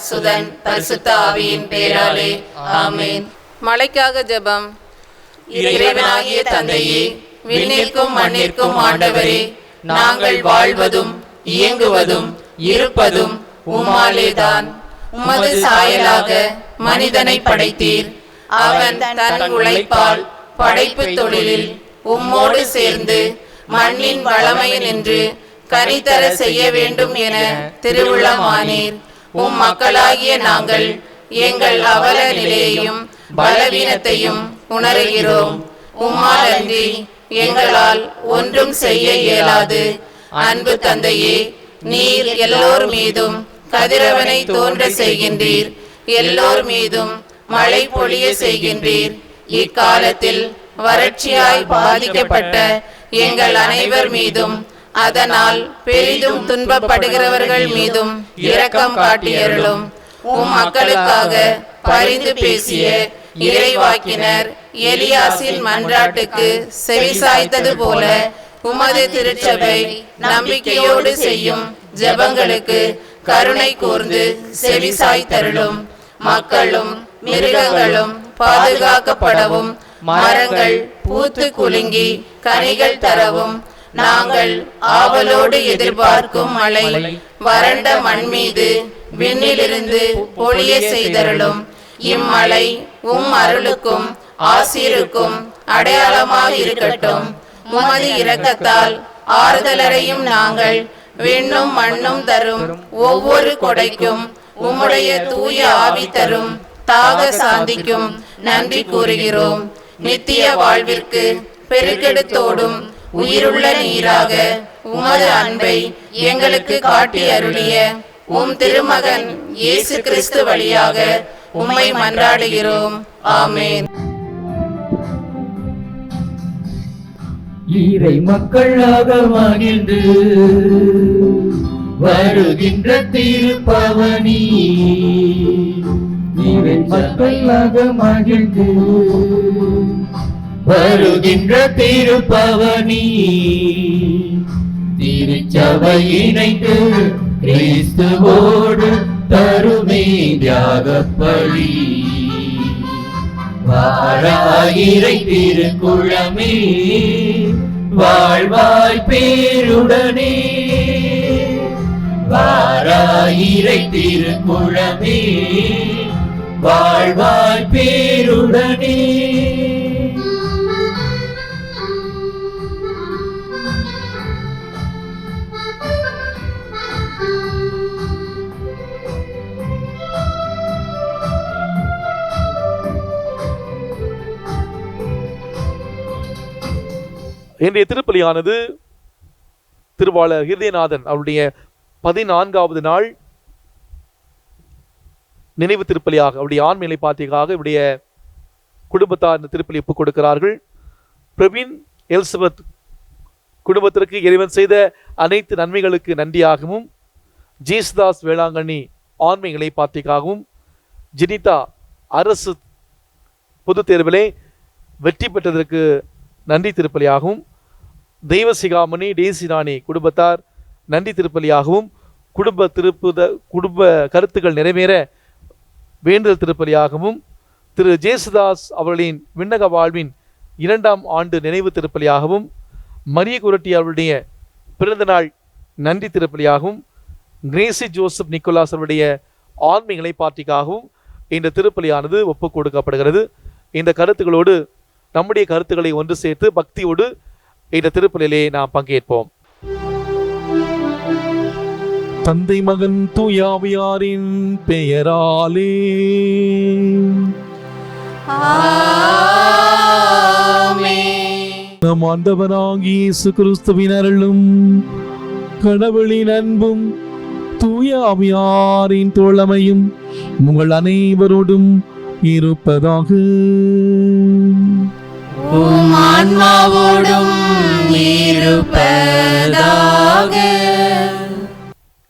சுதன் பரிசுத்த ஆவியின் பெயராலே ஆமென். மழைக்காக ஜெபம். இறைவனாகிய தந்தையே, விண்ணிற்கும் மண்ணிற்கும் ஆண்டவரே, நாங்கள் வாழ்வதும் இயங்குவதும் இருப்பதும் உம்மாலேதான். உமது சாயலாக மனிதனை படைத்தீர். அவன் தன் உழைப்பால் படைப்பு தொழிலில் உம்மோடு சேர்ந்து மண்ணின் வளமையினின்று கனிதர செய்ய வேண்டும் என திருவுளமானீர். உம் மக்களாகிய நாங்கள் எங்கள் அவல நிலையையும் பலவீனத்தையும் உணர்கிறோம். உம்மால் அன்றி எங்களால் ஒன்றும் செய்ய இயலாது. அன்பு தந்தையே, நீர் எல்லோர் மீதும் கதிரவனை தோன்ற செய்கின்றீர், எல்லோர் மீதும் மழை பொழிய செய்கின்றீர். இக்காலத்தில் வறட்சியாய் பாதிக்கப்பட்ட எங்கள் அனைவர் மீதும், அதனால் பெரிதும் துன்பப்படுகிறவர்கள் மீதும் இரக்கம் காட்டியருளும். உம் மக்களுக்காக பரிந்து பேசிய இறைவாக்கினர் எலியாசின் மன்றாட்டுக்கு செவிசாய்த்தது போல உமது திருச்சபை நம்பிக்கையோடு செய்யும் ஜெபங்களுக்கு கருணை கூர்ந்து செவிசாய்த்தருளும். மக்களும் மிருகங்களும் பாதுகாக்கப்படவும், மரங்கள் பூத்து குலுங்கி கனிகள் தரவும், நாங்கள் ஆவலோடு எதிர்பார்க்கும் மழை வறண்ட மண் மீது விண்ணிலிருந்து பொழிய செய்தருளும். இம்மழை உம் அருளுக்கும் ஆசீருக்கும் அடையாளமாக இருக்கட்டும். உமது இரக்கத்தால் ஆறுதலரையும் நாங்கள் விண்ணும் மண்ணும் தரும் ஒவ்வொரு கொடைக்கும், உம்முடைய தூய ஆவி தரும் தாக சாந்திக்கும் நன்றி கூறுகிறோம். நித்திய வாழ்விற்கு பெருக்கெடுத்தோடும் உயிருள்ள நீராக உமது அன்பை எங்களுக்கு காட்டி அருளிய உம் திருமகன் இயேசு கிறிஸ்து வழியாக உம்மை மன்றாடுகிறோம். ஆமென். இறை மக்களாக மகிழ்ந்து வருகின்ற திருப்பவனி, இறை மக்களாக மகிழ்ந்து வருகின்ற திருப்பவனி, திருச்சபை இணைத்து கிறிஸ்துவோடு தருமே தியாகப்பலி. வாராயிரை திருக்குளமே, வாழ்வாய் பேருடனே, வாராயிரை திருக்குளமே, வாழ்வாய் பேருடனே. இன்றைய திருப்பலியானது திருவாளர் இருதயநாதன் அவருடைய 14வது நாள் நினைவு திருப்பலியாக, அவருடைய ஆண்மையை பார்த்திக்காக இவருடைய குடும்பத்தார் இந்த திருப்பலி ஒப்புக் கொடுக்கிறார்கள். பிரவீன் எலிசபெத் குடும்பத்திற்கு இறைவன் செய்த அனைத்து நன்மைகளுக்கு நன்றியாகவும், ஜேசுதாஸ் வேளாங்கண்ணி ஆண்மைகளை பார்த்திக்காகவும், ஜெனிதா அரசு பொது தேர்விலே வெற்றி பெற்றதற்கு நன்றி திருப்பலியாகவும், தெய்வ சிகாமணி டேசிராணி குடும்பத்தார் நன்றி திருப்பலியாகவும், குடும்ப கருத்துக்கள் நிறைவேற வேண்டுதல் திருப்பலியாகவும், திரு ஜேசுதாஸ் அவர்களின் விண்ணக வாழ்வின் 2ஆம் ஆண்டு நினைவு திருப்பலியாகவும், மரிய குரட்டி அவருடைய பிறந்த நாள் நன்றி திருப்பலியாகவும், கிரேசி ஜோசப் நிக்கோலாஸ் அவருடைய ஆன்மீகளை பார்ட்டிக்காகவும் இந்த திருப்பலியானது ஒப்புக் கொடுக்கப்படுகிறது. இந்த கருத்துக்களோடு நம்முடைய கருத்துக்களை ஒன்று சேர்த்து பக்தியோடு இந்த திருப்பலிலே நாம் பங்கேற்போம். தந்தை மகன் தூயாவியாரின் பெயராலே நம் ஆண்டவராகிய இயேசு கிறிஸ்துவின் அருளும் கடவுளின் அன்பும் தூயாவியாரின் தோழமையும் உங்கள் அனைவரோடும் இருப்பதாக. உம் ஆன்மாவோடும் இருப்பதாக.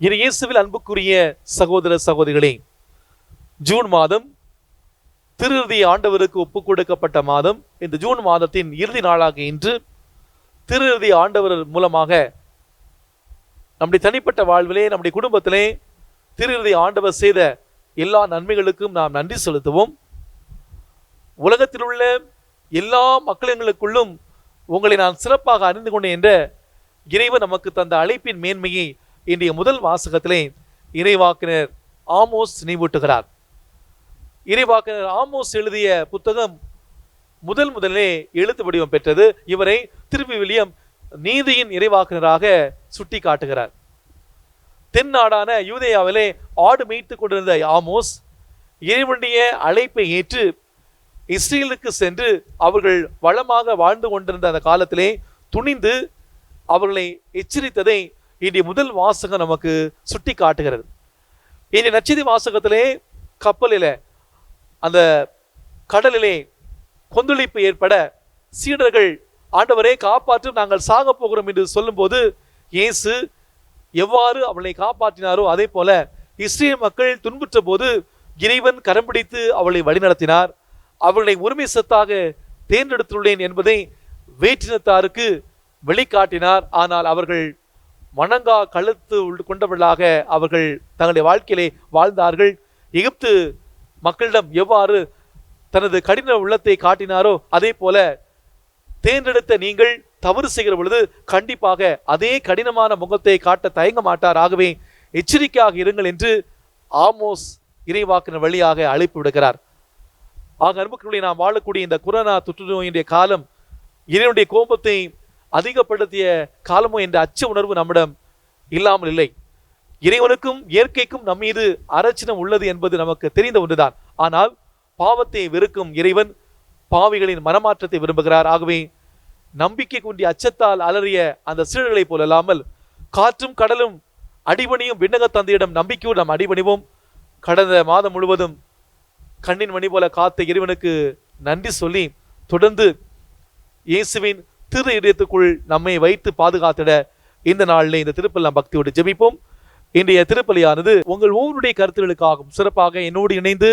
இயேசுவில் அன்புக்குரிய சகோதர சகோதரிகளே, ஜூன் மாதம் திருஇறுதி ஆண்டவருக்கு ஒப்புக் கொடுக்கப்பட்ட மாதம். இந்த ஜூன் மாதத்தின் இறுதி நாளாக இன்று திருஇறுதி ஆண்டவர் மூலமாக நம்முடைய தனிப்பட்ட வாழ்விலே, நம்முடைய குடும்பத்திலே திருஇறுதி ஆண்டவர் செய்த எல்லா நன்மைகளுக்கும் நாம் நன்றி செலுத்துவோம். உலகத்தில் உள்ள எல்லா மக்களுக்குள்ளும் உங்களை நான் சிறப்பாக அறிந்து கொண்டேன் என்ற இறைவன் நமக்கு தந்த அழைப்பின் மேன்மையை இன்றைய முதல் வாசகத்திலே இறைவாக்கினர் ஆமோஸ் நினைவூட்டுகிறார். இறைவாக்கினர் ஆமோஸ் எழுதிய புத்தகம் முதலே எழுத்து வடிவம் பெற்றது. இவரை திருவிவிலியம் நீதியின் இறைவாக்கினராக சுட்டி காட்டுகிறார். தென்னாடான யூதேயாவிலே ஆடு மேய்த்து கொண்டிருந்த ஆமோஸ் இறைவனுடைய அழைப்பை ஏற்று இஸ்ரேலுக்கு சென்று அவர்கள் வளமாக வாழ்ந்து கொண்டிருந்த அந்த காலத்திலே துணிந்து அவர்களை எச்சரித்ததை இன்றைய முதல் வாசகம் நமக்கு சுட்டி காட்டுகிறது. இன்றைய நற்செய்தி வாசகத்திலே கப்பலில அந்த கடலிலே கொந்தளிப்பு ஏற்பட சீடர்கள் ஆண்டவரை காப்பாற்றும், நாங்கள் சாக போகிறோம் என்று சொல்லும்போது இயேசு எவ்வாறு அவளை காப்பாற்றினாரோ அதே போல இஸ்ரேல் மக்கள் துன்புற்ற போது இறைவன் கரம் பிடித்து அவளை வழிநடத்தினார். அவர்களை உரிமை சொத்தாக தேர்ந்தெடுத்துள்ளேன் என்பதை வேற்றினத்தாருக்கு வெளிக்காட்டினார். ஆனால் அவர்கள் வணங்கா கழுத்து கொண்டவர்களாக அவர்கள் தங்களுடைய வாழ்க்கையிலே வாழ்ந்தார்கள். எகிப்து மக்களிடம் எவ்வாறு தனது கடின உள்ளத்தை காட்டினாரோ அதே போல தேர்ந்தெடுத்த நீங்கள் தவறு செய்கிற பொழுது கண்டிப்பாக அதே கடினமான முகத்தை காட்ட தயங்க மாட்டார். ஆகவே எச்சரிக்கையாக இருங்கள் என்று ஆமோஸ் இறைவாக்கினர் வழியாக அழைப்பு விடுகிறார். ஆக அன்புக்குள்ளே நாம் வாழக்கூடிய இந்த கொரோனா தொற்று நோயினுடைய காலம் இறைவனுடைய கோபத்தை அதிகப்படுத்திய காலமோ என்ற அச்ச உணர்வு நம்மிடம் இல்லாமல் இல்லை. இறைவனுக்கும் இயற்கைக்கும் நம் மீது அரசினம் உள்ளது என்பது நமக்கு தெரிந்த ஒன்றுதான். ஆனால் பாவத்தை வெறுக்கும் இறைவன் பாவிகளின் மனமாற்றத்தை விரும்புகிறார். ஆகவே நம்பிக்கை கொண்டி அச்சத்தால் அலறிய அந்த சீடர்களைப் போலல்லாமல் காற்றும் கடலும் அடிபணியும் விண்ணக தந்தையிடம் நம்பிக்கையோடு நாம் அடிபணிவோம். கடந்த மாதம் முழுவதும் கண்ணின் மணி போல காத்த இறைவனுக்கு நன்றி சொல்லி தொடர்ந்து இயேசுவின் திரு இதயத்துக்குள் நம்மை வைத்து பாதுகாத்திட இந்த நாளில் இந்த திருப்பலி நாம் பக்தியோடு ஜெபிப்போம். இன்றைய திருப்பலியானது உங்கள் ஒவ்வொருடைய கருத்துகளுக்காகவும் சிறப்பாக என்னோடு இணைந்து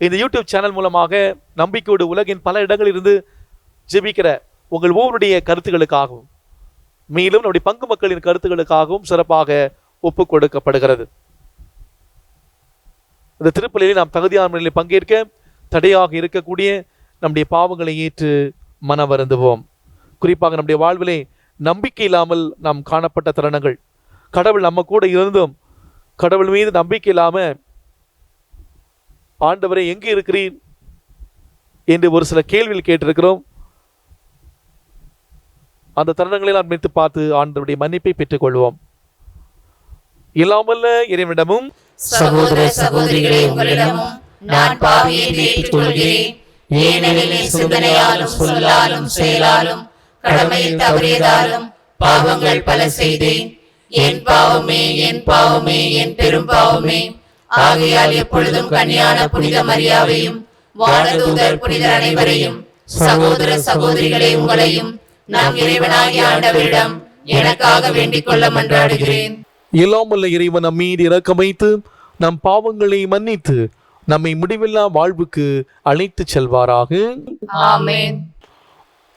இந்த யூடியூப் சேனல் மூலமாக நம்பிக்கையோடு உலகின் பல இடங்களிலிருந்து ஜெபிக்கிற உங்கள் ஒவ்வொருடைய கருத்துகளுக்காகவும் மேலும் நம்முடைய பங்கு மக்களின் கருத்துகளுக்காகவும் சிறப்பாக ஒப்புக் கொடுக்கப்படுகிறது. இந்த திருப்பலியில் நாம் தகுதியான முறையில் பங்கேற்க தடையாக இருக்கக்கூடிய நம்முடைய பாவங்களை ஏற்று மன வருந்துவோம். குறிப்பாக நம்முடைய வாழ்விலே நம்பிக்கை இல்லாமல் நாம் காணப்பட்ட தருணங்கள், கடவுள் நம்ம கூட இருந்தும் கடவுள் மீது நம்பிக்கை இல்லாம ஆண்டவரை எங்கே இருக்கிறீர் என்று ஒரு சில கேள்விகள் கேட்டிருக்கிறோம். அந்த தருணங்களை நாம் நினைத்து பார்த்து ஆண்டவருடைய மன்னிப்பை பெற்றுக் கொள்வோம். இல்லாமல்ல இறைவனிடமும் சகோதர சகோதரிகளே, உங்களிடமும் நான் பாவியை ஏற்றுக்கொள்கிறேன். ஏனெனில் சிந்தனையாலும் சொல்லாலும் செயலாலும் கடமையை தவறியதாலும் பாவங்கள் பல செய்தேன். என் பாவமே, என் பாவமே, என் பெரும் பாவமே. ஆகையால் எப்பொழுதும் கன்னியான புனித மரியாவையும் வானதூதர் புனிதர் அனைவரையும் சகோதர சகோதரிகளே உங்களையும் நம் இறைவனாகிய ஆண்டவரிடம் எனக்காக வேண்டிக் கொள்ள மன்றாடுகிறேன். இல்லாமல்ல இறைவன் நம் மீது இரக்கம் வைத்து நம் பாவங்களை மன்னித்து நம்மை முடிவில்லா வாழ்வுக்கு அழைத்து செல்வாராக. ஆமென்.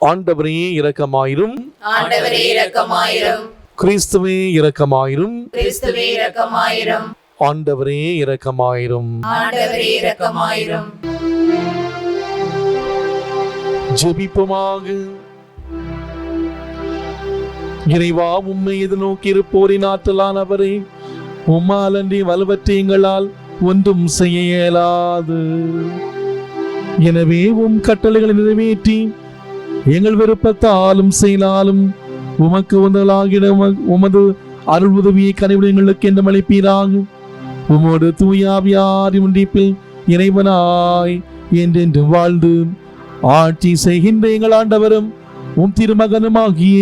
ஆண்டவரே இரக்கமாயிரும். ஆண்டவரே இரக்கமாயிரும். கிறிஸ்துவே இரக்கமாயிரும். கிறிஸ்துவே இரக்கமாயிரும். ஆண்டவரே இரக்கமாயிரும். ஆண்டவரே இரக்கமாயிரும். ஜெபிப்போமாக. இறைவா, உம்மை எதிர்நோக்கி இருப்போரின் ஆற்றலானவரே, உம்மால் அன்றி வலுவற்ற எங்களால் ஒன்றும் செய்ய இயலாது. எனவே உம் கட்டளைகளை நிறைவேற்றி எங்கள் விருப்பத்தாலும் செயலாலும் உமக்கு உதவலாகிட உமது அருள் உதவியை கனிவிடங்களுக்கு என்று அழைப்பீராக. உமோடு தூயாவியாரி ஒன்றிப்பில் இறைவனாய் என்றென்று வாழ்ந்து ஆட்சி செய்கின்ற எங்கள் ஆண்டவரும் உம் திருமகனுமாகிய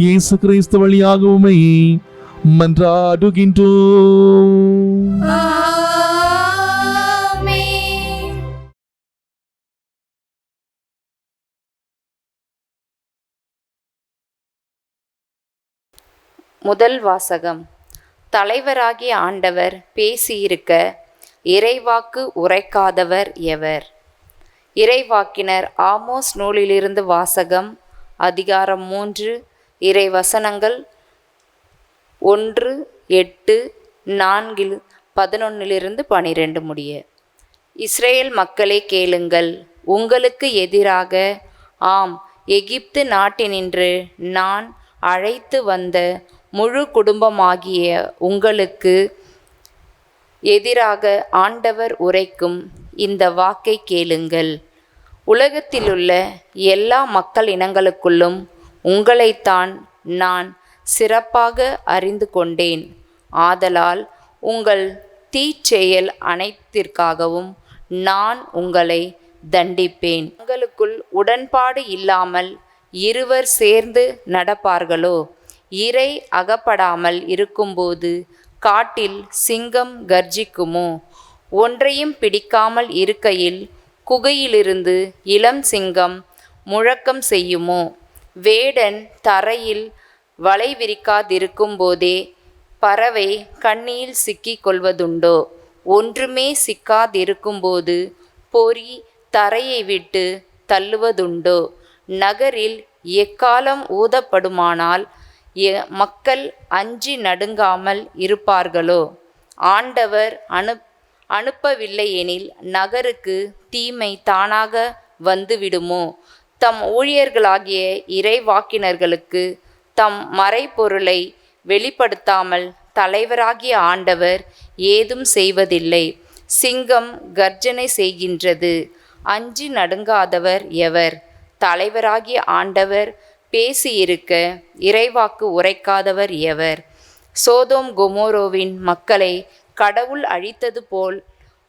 இயேசு கிறிஸ்து வழியாக உம்மை மன்றாடுகின்றோம். ஆமென். முதல் வாசகம். தலைவராகிய ஆண்டவர் பேசியிருக்க இறைவாக்கு உரைக்காதவர் எவர்? இறைவாக்கினர் ஆமோஸ் நூலிலிருந்து வாசகம். அதிகாரம் 3, இறை வசனங்கள் 1, 8, 4 11-12 முடிய. இஸ்ரேல் மக்களே கேளுங்கள், உங்களுக்கு எதிராக, ஆம், எகிப்து நாட்டினின்று நான் அழைத்து வந்த முழு குடும்பமாகிய உங்களுக்கு எதிராக ஆண்டவர் உரைக்கும் இந்த வாக்கை கேளுங்கள். உலகத்திலுள்ள எல்லா மக்கள் இனங்களுக்குள்ளும் உங்களைத்தான் நான் சிறப்பாக அறிந்து கொண்டேன். ஆதலால் உங்கள் தீச்செயல் அனைத்திற்காகவும் நான் உங்களை தண்டிப்பேன். உங்களுக்குள் உடன்பாடு இல்லாமல் இருவர் சேர்ந்து நடப்பார்களோ? இரை அகப்படாமல் இருக்கும்போது காட்டில் சிங்கம் கர்ஜிக்குமோ? ஒன்றையும் பிடிக்காமல் இருக்கையில் குகையிலிருந்து இளம் சிங்கம் முழக்கம் செய்யுமோ? வேடன் தரையில் வலை விரிக்காதிருக்கும் போதே பறவை கண்ணியில் சிக்கிக் கொள்வதுண்டோ? ஒன்றுமே சிக்காதிருக்கும்போது பொறி தரையை விட்டு தள்ளுவதுண்டோ? நகரில் எக்காலம் ஊதப்படுமானால் மக்கள் அஞ்சி நடுங்காமல் இருப்பார்களோ? ஆண்டவர் அனுப்பவில்லை எனில் நகருக்கு தீமை தானாக வந்துவிடுமோ? தம் ஊழியர்களாகிய இறைவாக்கினர்களுக்கு தம் மறைபொருளை வெளிப்படுத்தாமல் தலைவராகிய ஆண்டவர் ஏதும் செய்வதில்லை. சிங்கம் கர்ஜனை செய்கின்றது, அஞ்சி நடுங்காதவர் எவர்? தலைவராகிய ஆண்டவர் பேசியிருக்க இறைவாக்கு உரைக்காதவர் எவர்? சோதோம் கொமோரோவின் மக்களை கடவுள் அழித்தது போல்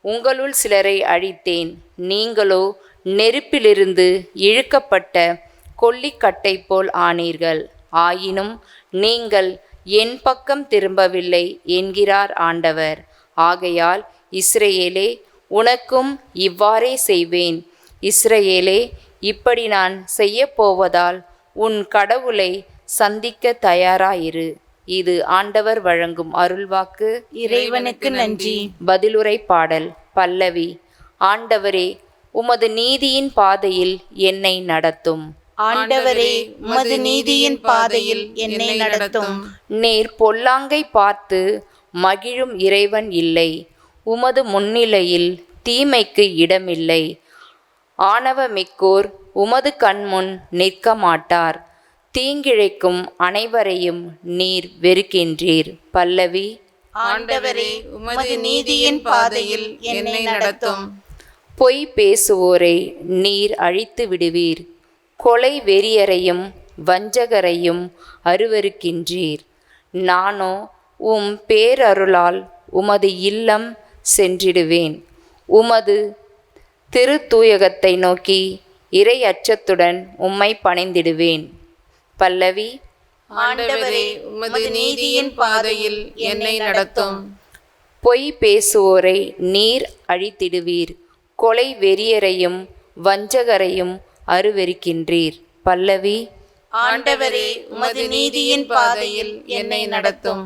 உங்களுள் சிலரை அழித்தேன். நீங்களோ நெருப்பிலிருந்து இழுக்கப்பட்ட கொல்லிக்கட்டை போல் ஆனீர்கள். ஆயினும் நீங்கள் என் பக்கம் திரும்பவில்லை என்கிறார் ஆண்டவர். ஆகையால் இஸ்ரவேலே, உனக்கும் இவ்வாறே செய்வேன். இஸ்ரவேலே, இப்படி நான் செய்யப்போவதால் உன் கடவுளை சந்திக்க தயாராயிரு. இது ஆண்டவர் வழங்கும் அருள்வாக்கு. இறைவனுக்கு நன்றி. பதிலுரை பாடல். பல்லவி. ஆண்டவரே, உமது நீதியின் பாதையில் என்னை நடத்தும். ஆண்டவரே, உமது நீதியின் பாதையில் என்னை நடத்தும். நேர் பொல்லாங்கை பார்த்து மகிழும் இறைவன் இல்லை. உமது முன்னிலையில் தீமைக்கு இடமில்லை. ஆணவமிக்கோர் உமது கண்முன் நிற்க மாட்டார். தீங்கிழைக்கும் அனைவரையும் நீர் வெறுக்கின்றீர். பல்லவி. ஆண்டவரே, உமது நீதியின் பாதையில் என்னை நடத்தும். பொய் பேசுவோரை நீர் அழித்து விடுவீர். கொலை வெறியரையும் வஞ்சகரையும் அருவருக்கின்றீர். நானோ உம் பேரருளால் உமது இல்லம் சென்றிடுவேன். உமது திருத்தூயகத்தை நோக்கி இறை அச்சத்துடன் உம்மை பணிந்திடுவேன். பல்லவி. ஆண்டவரே, உமது நீதியின் பாதையில் என்னை நடத்தும். பொய் பேசுவோரை நீர் அழித்திடுவீர். கொலை வெறியரையும் வஞ்சகரையும் அருவருக்கின்றீர். பல்லவி. ஆண்டவரே, உமது நீதியின் பாதையில் என்னை நடத்தும்.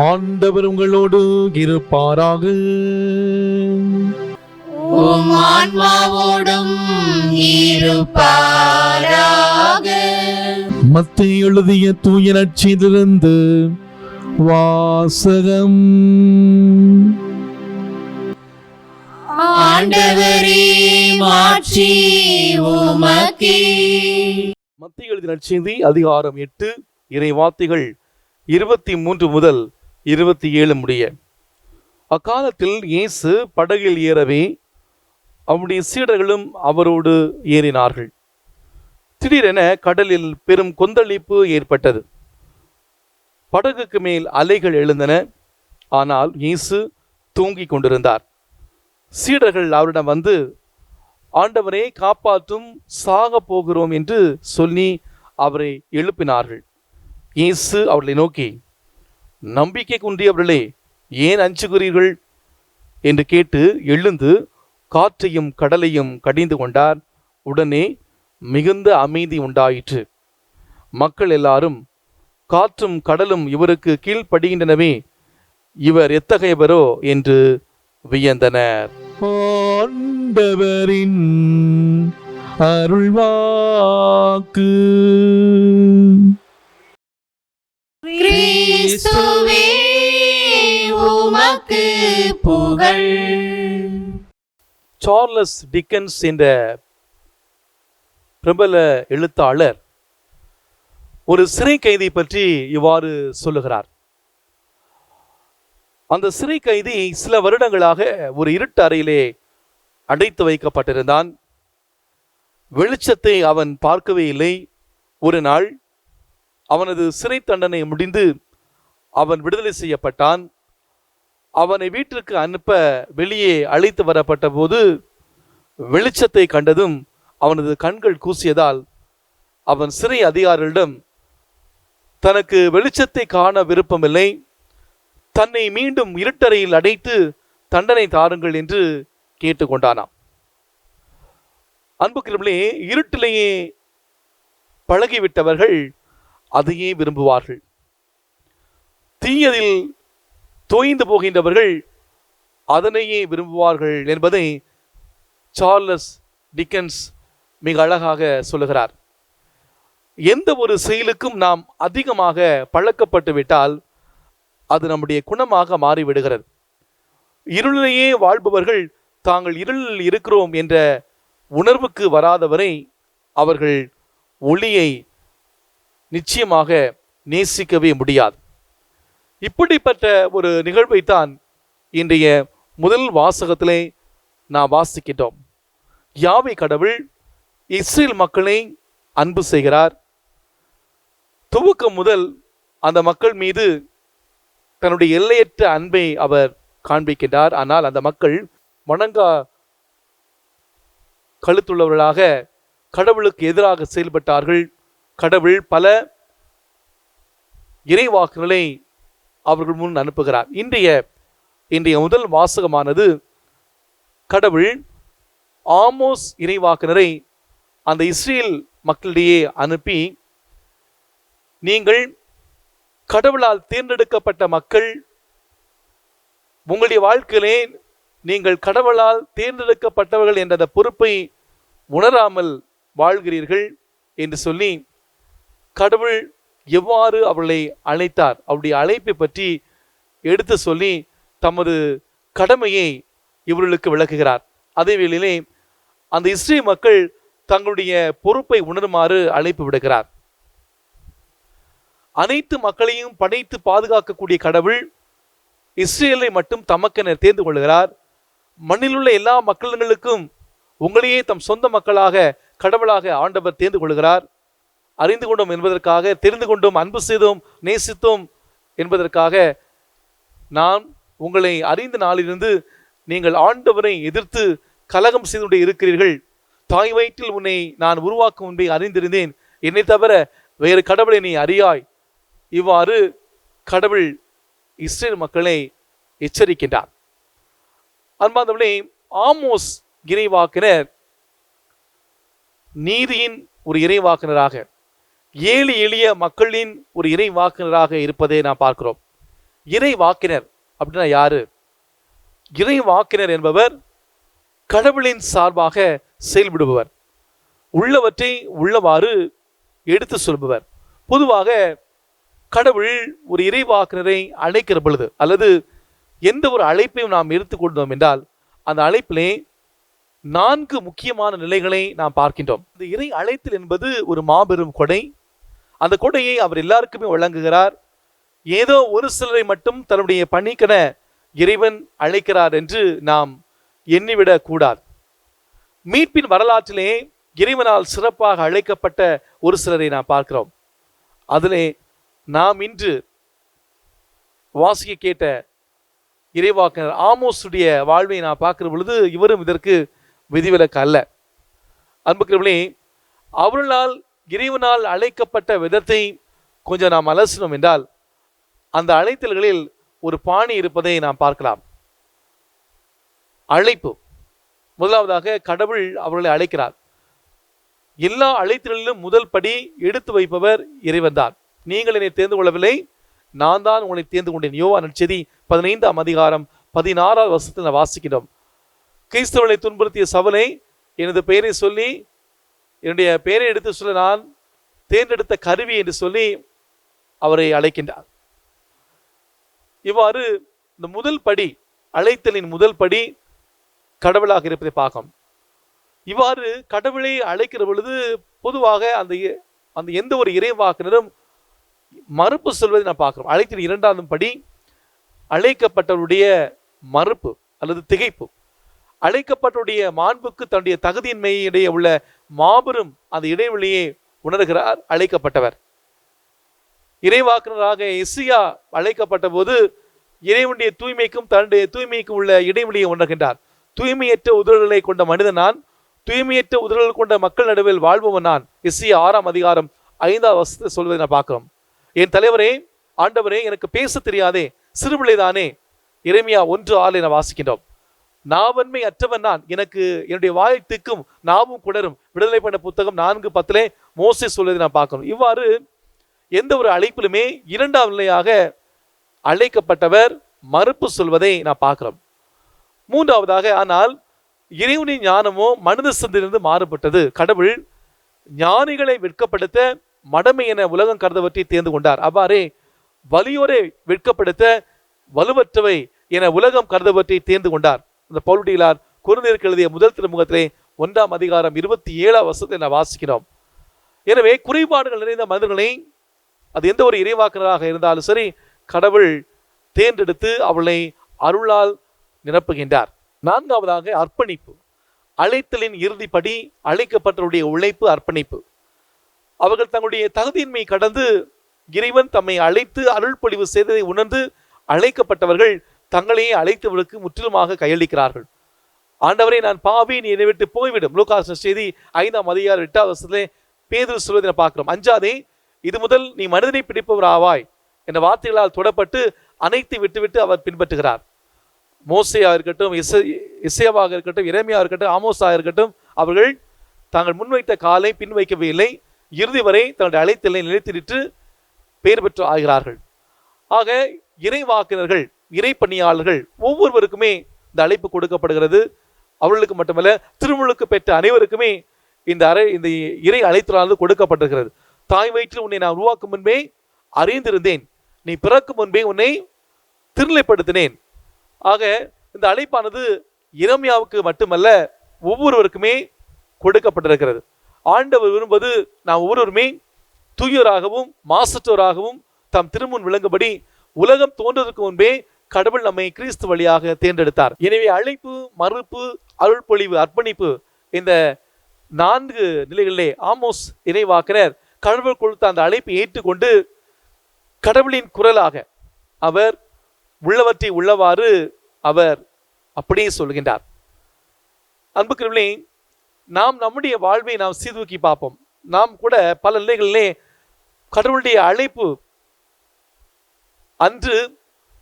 ஆண்டவர் உங்களோடு இருப்பாராக. உம் ஆன்மாவோடும் இருப்பாராக. மத்தேயு எழுதிய தூய நற்செய்தியிலிருந்து வாசகம். ஆண்டவரே, மாட்சி உமக்கே. மத்தேயு எழுதிய நற்செய்தி அதிகாரம் 8 இறை வார்த்தைகள் 23 முதல் 27 முடிய. அக்காலத்தில் இயேசு படகில் ஏறவே அவருடைய சீடர்களும் அவரோடு ஏறினார்கள். திடீரென கடலில் பெரும் கொந்தளிப்பு ஏற்பட்டது. படகுக்கு மேல் அலைகள் எழுந்தன. ஆனால் இயேசு தூங்கிக் கொண்டிருந்தார். சீடர்கள் அவரிடம் வந்து, ஆண்டவரே காப்பாற்றும், சாக போகிறோம் என்று சொல்லி அவரை எழுப்பினார்கள். இயேசு அவர்களை நோக்கி, நம்பிக்கை குன்றியவர்களே, ஏன் அஞ்சுகிறீர்கள் என்று கேட்டு எழுந்து காற்றையும் கடலையும் கடிந்து கொண்டார். உடனே மிகுந்த அமைதி உண்டாயிற்று. மக்கள் எல்லாரும், காற்றும் கடலும் இவருக்கு கீழ்ப்படுகின்றனவே, இவர் எத்தகையவரோ என்று வியந்தனர். ஆண்டவரின் அருள்வாக்கு. கிறிஸ்துவே உமக்கு புகழ். சார்லஸ் டிக்கன்ஸ் என்ற பிரபல எழுத்தாளர் ஒரு சிறை கைதி பற்றி இவ்வாறு சொல்லுகிறார். அந்த சிறை கைதி சில வருடங்களாக ஒரு இருட்டு அறையிலே அடைத்து வைக்கப்பட்டிருந்தான். வெளிச்சத்தை அவன் பார்க்கவே இல்லை. ஒரு நாள் அவனது சிறை தண்டனை முடிந்து அவன் விடுதலை செய்யப்பட்டான். அவனை வீட்டிற்கு அனுப்ப வெளியே அழைத்து வரப்பட்ட போது வெளிச்சத்தை கண்டதும் அவனது கண்கள் கூசியதால் அவன் சிறை அதிகாரிகளிடம் தனக்கு வெளிச்சத்தை காண விருப்பமில்லை, தன்னை மீண்டும் இருட்டறையில் அடைத்து தண்டனை தாருங்கள் என்று கேட்டுக்கொண்டானாம். அன்புக்குரியவர்களே, இருட்டிலேயே பழகிவிட்டவர்கள் அதையே விரும்புவார்கள். தீயதில் தோய்ந்து போகின்றவர்கள் அதனையே விரும்புவார்கள் என்பதை சார்லஸ் டிக்கன்ஸ் மிக அழகாக சொல்லுகிறார். எந்த ஒரு செயலுக்கும் நாம் அதிகமாக பழக்கப்பட்டு விட்டால் அது நம்முடைய குணமாக மாறிவிடுகிறது. இருளிலேயே வாழ்பவர்கள் தாங்கள் இருளில் இருக்கிறோம் என்ற உணர்வுக்கு வராதவரை அவர்கள் ஒளியை நிச்சயமாக நேசிக்கவே முடியாது. இப்படிப்பட்ட ஒரு நிகழ்வைத்தான் இன்றைய முதல் வாசகத்திலே நாம் வாசிக்கின்றோம். யாவே கடவுள் இஸ்ரேல் மக்களை அன்பு செய்கிறார். துவக்கம் முதல் அந்த மக்கள் மீது தன்னுடைய எல்லையற்ற அன்பை அவர் காண்பிக்கின்றார். ஆனால் அந்த மக்கள் வணங்கா கழுத்துள்ளவர்களாக கடவுளுக்கு எதிராக செயல்பட்டார்கள். கடவுள் பல இறைவாக்குகளை அவர்கள் முன் அனுப்புகிறார். இன்றைய முதல் வாசகமானது கடவுள் ஆமோஸ் இறைவாக்கினரை அந்த இஸ்ரேல் மக்களிடையே அனுப்பி, நீங்கள் கடவுளால் தேர்ந்தெடுக்கப்பட்ட மக்கள், உங்களுடைய வாழ்க்கையிலே நீங்கள் கடவுளால் தேர்ந்தெடுக்கப்பட்டவர்கள் என்ற பொறுப்பை உணராமல் வாழ்கிறீர்கள் என்று சொல்லி கடவுள் எவ்வாறு அவர்களை அழைத்தார், அவருடைய அழைப்பை பற்றி எடுத்து சொல்லி தமது கடமையை இவர்களுக்கு விளக்குகிறார். அதே வேளையிலே அந்த இஸ்ரேல் மக்கள் தங்களுடைய பொறுப்பை உணருமாறு அழைப்பு விடுகிறார். அனைத்து மக்களையும் படைத்து பாதுகாக்கக்கூடிய கடவுள் இஸ்ரேலை மட்டும் தமக்கென தேர்ந்து கொள்கிறார். மண்ணிலுள்ள எல்லா மக்களுக்கும் உங்களையே தம் சொந்த மக்களாக கடவுளாக ஆண்டவர் தேர்ந்து கொள்கிறார். அறிந்து கொண்டோம் என்பதற்காக, தெரிந்து கொண்டோம், அன்பு செய்தோம், நேசித்தோம் என்பதற்காக, நான் உங்களை அறிந்த நாளிலிருந்து நீங்கள் ஆண்டவரை எதிர்த்து கலகம் செய்து கொண்டே இருக்கிறீர்கள். தாய் வயிற்றில் உன்னை நான் உருவாக்கும் முன்பே அறிந்திருந்தேன், என்னை தவிர வேறு கடவுளை நீ அறியாய். இவ்வாறு கடவுள் இஸ்ரேல் மக்களை எச்சரிக்கின்றார். அன்பார்ந்தவர்களே, ஆமோஸ் இறைவாக்கினர் நீதியின் ஒரு இறைவாக்கினராக, ஏழு எளிய மக்களின் ஒரு இறைவாக்கினராக இருப்பதை நாம் பார்க்கிறோம். இறைவாக்கினர் அப்படின்னா யாரு? இறைவாக்கினர் என்பவர் கடவுளின் சார்பாக செயல்படுபவர், உள்ளவற்றை உள்ளவாறு எடுத்து சொல்பவர். பொதுவாக கடவுள் ஒரு இறைவாக்கினரை அழைக்கிற பொழுது, அல்லது எந்த ஒரு அழைப்பையும் நாம் எடுத்துக்கொண்டோம் என்றால், அந்த அழைப்பிலே 4 முக்கியமான நிலைகளை நாம் பார்க்கின்றோம். இந்த இறை அழைத்தல் என்பது ஒரு மாபெரும் கொடை. அந்த கொடையை அவர் எல்லாருக்குமே வழங்குகிறார். ஏதோ ஒரு சிலரை மட்டும் தன்னுடைய பணிக்கென இறைவன் அழைக்கிறார் என்று நாம் எண்ணிவிடக் கூடாது. மீட்பின் வரலாற்றிலே இறைவனால் சிறப்பாக அழைக்கப்பட்ட ஒரு சிலரை நாம் பார்க்கிறோம். அதிலே நாம் இன்று வாசிக்க கேட்ட இறைவாக்கினர் ஆமோஸுடைய வாழ்வை நான் பார்க்கிற பொழுது இவரும் இதற்கு விதிவிலக்கு அல்ல. அன்புக்குரியவர்களே, அவர்களால் இறைவனால் அழைக்கப்பட்ட விதத்தை கொஞ்சம் நாம் அலசினோம் என்றால் அந்த அழைத்தல்களில் ஒரு பாணி இருப்பதை நாம் பார்க்கலாம். அழைப்பு, முதலாவதாக கடவுள் அவர்களை அழைக்கிறார். எல்லா அழைத்தலிலும் முதல் படி எடுத்து வைப்பவர் இறைவன் தான். நீங்கள் என்னை தேர்ந்து கொள்ளவில்லை, நான் தான் உங்களை தேர்ந்து கொண்டேன். யோவான் நற்செய்தி 15ஆம் அதிகாரம் 16வது வசனத்தில் நான் வாசிக்கிறோம். கிறிஸ்தவனை துன்புறுத்திய சவுலை எனது பெயரை சொல்லி, என்னுடைய பெயரை எடுத்து சொல்ல நான் தேர்ந்தெடுத்த கருவி என்று சொல்லி அவரை அழைக்கின்றார். இவ்வாறு இந்த முதல் படி, அழைத்தலின் முதல் படி கடவுளாக இருப்பதை பார்க்கும். இவ்வாறு கடவுளை அழைக்கிற பொழுது பொதுவாக அந்த எந்த ஒரு இறைவாக்கினரும் மறுப்பு சொல்வதை நான் பார்க்கிறோம். அழைத்தல் இரண்டாவது படி அழைக்கப்பட்டவருடைய மறுப்பு அல்லது திகைப்பு. அழைக்கப்பட்டவருடைய மாண்புக்கு தன்னுடைய தகுதியின்மையிடையே உள்ள மாபெரும் அந்த இடைவெளியை உணர்கிறார் அழைக்கப்பட்டவர். இறைவாக்கினராக எசியா அழைக்கப்பட்ட போது இறைவனுடைய தூய்மைக்கும் தன்னுடைய தூய்மைக்கும் உள்ள இடைவெளியை உணர்கின்றார். தூய்மையற்ற உதடுகளை கொண்ட மனிதன் நான், தூய்மையற்ற உதடுகள் கொண்ட மக்கள் நடுவில் வாழ்பவன் நான். எசியா 6ஆம் அதிகாரம் 5வது வசனத்தை சொல்வதை நான் பார்க்கிறோம். என் தலைவரே, ஆண்டவரே, எனக்கு பேச தெரியாதே, சிறுபிள்ளைதானே. எரேமியா 1:6 என வாசிக்கின்றோம். நாவன்மை அற்றவன் நான், எனக்கு என்னுடைய வாயை திக்கும் நாவும் குடரும். விடுதலை பண்ண புத்தகம் 4:10 மோசே சொல்வதை நான் பார்க்கணும். இவ்வாறு எந்த ஒரு அழைப்பிலுமே இரண்டாம் நிலையாக அழைக்கப்பட்டவர் மறுப்பு சொல்வதை நான் பார்க்கிறோம். மூன்றாவதாக, ஆனால் இறைவனின் ஞானமோ மனித சிந்தையிலிருந்து மாறுபட்டது. கடவுள் ஞானிகளை வெட்கப்படுத்த மடமை என உலகம் கருதவற்றை தேர்ந்து கொண்டார். அவ்வாறே வலியோரை வெட்கப்படுத்த வலுவற்றவை என உலகம் கருதவற்றை தேர்ந்து கொண்டார். இந்த பவுலடிகளார் கொரிந்தியருக்கு எழுதிய முதல் திருமுகத்திலே 1ஆம் அதிகாரம் 27ஆம் வசனத்தை நான் வாசிக்கிறோம். எனவே குறைபாடுகள் நிறைந்த மனிதர்களை, அது எந்த ஒரு இறைவாக்கினராக இருந்தாலும் சரி, கடவுள் தேர்ந்தெடுத்து அவளை அருளால் நிரப்புகின்றார். நான்காவதாக அர்ப்பணிப்பு. அழைத்தலின் இறுதிப்படி அழைக்கப்பட்டவருடைய உழைப்பு, அர்ப்பணிப்பு. அவர்கள் தங்களுடைய தகுதியின்மை கடந்து இறைவன் தம்மை அழைத்து அருள் பொழிவு செய்ததை உணர்ந்து அழைக்கப்பட்டவர்கள் தங்களையே அழைத்தவர்களுக்கு முற்றிலுமாக கையளிக்கிறார்கள். ஆண்டவரை, நான் பாவி, நீ என்னை விட்டு போய்விடும். லூக்கா செய்தி 5ஆம் அதிகாரம் 8வது வசனத்திலே பேதுரு சொல்வதை பார்க்கிறோம். அஞ்சாதே, இது முதல் நீ மனிதனை பிடிப்பவர் ஆவாய் என்ற வார்த்தைகளால் தொடப்பட்டு அனைத்து விட்டுவிட்டு அவர் பின்பற்றுகிறார். மோசேயாக இருக்கட்டும், இசையாவாக இருக்கட்டும், எரேமியாவாக இருக்கட்டும், ஆமோஸாக இருக்கட்டும், அவர்கள் தாங்கள் முன்வைத்த காலை பின் வைக்கவே இல்லை. இறுதி வரை தன்னுடைய அழைத்தலை நிலைத்திட்டு பெயர் பெற்று ஆகிறார்கள். ஆக இறைவாக்கினர்கள், இறை பணியாளர்கள் ஒவ்வொருவருக்குமே இந்த அழைப்பு கொடுக்கப்படுகிறது. அவர்களுக்கு மட்டுமல்ல, திருமுழுக்கு பெற்ற அனைவருக்குமே இந்த இறை அழைத்தலானது கொடுக்கப்பட்டிருக்கிறது. தாய் வயிற்றில் உன்னை நான் உருவாக்கும் முன்பே அறிந்திருந்தேன், நீ பிறக்கும் முன்பே உன்னை திருநிலைப்படுத்தினேன். ஆக இந்த அழைப்பானது எரேமியாவுக்கு மட்டுமல்ல, ஒவ்வொருவருக்குமே கொடுக்கப்பட்டிருக்கிறது. ஆண்டவர் விரும்புவது நாம் ஒவ்வொருவருமே தூயோராகவும் மாசற்றோராகவும் தாம் திருமுன் விளங்கும்படி உலகம் தோன்றுவதற்கு முன்பே கடவுள் நம்மை கிறிஸ்து வழியாக தேர்ந்தெடுத்தார். எனவே அழைப்பு, மறுப்பு, அருள் பொழிவு, அர்ப்பணிப்பு, இந்த 4 நிலைகளிலே ஆமோஸ் இறைவாக்கினர் கடவுள் கொடுத்த அந்த அழைப்பை ஏற்றுக்கொண்டு கடவுளின் குரலாக அவர் உள்ளவற்றை உள்ளவாறு அவர் அப்படியே சொல்கின்றார். அன்புக்குரியவர்களே, நாம் நம்முடைய வாழ்வை நாம் சீர்தூக்கி பார்ப்போம். நாம் கூட பல நிலைகளிலே கடவுளுடைய அழைப்பு அன்று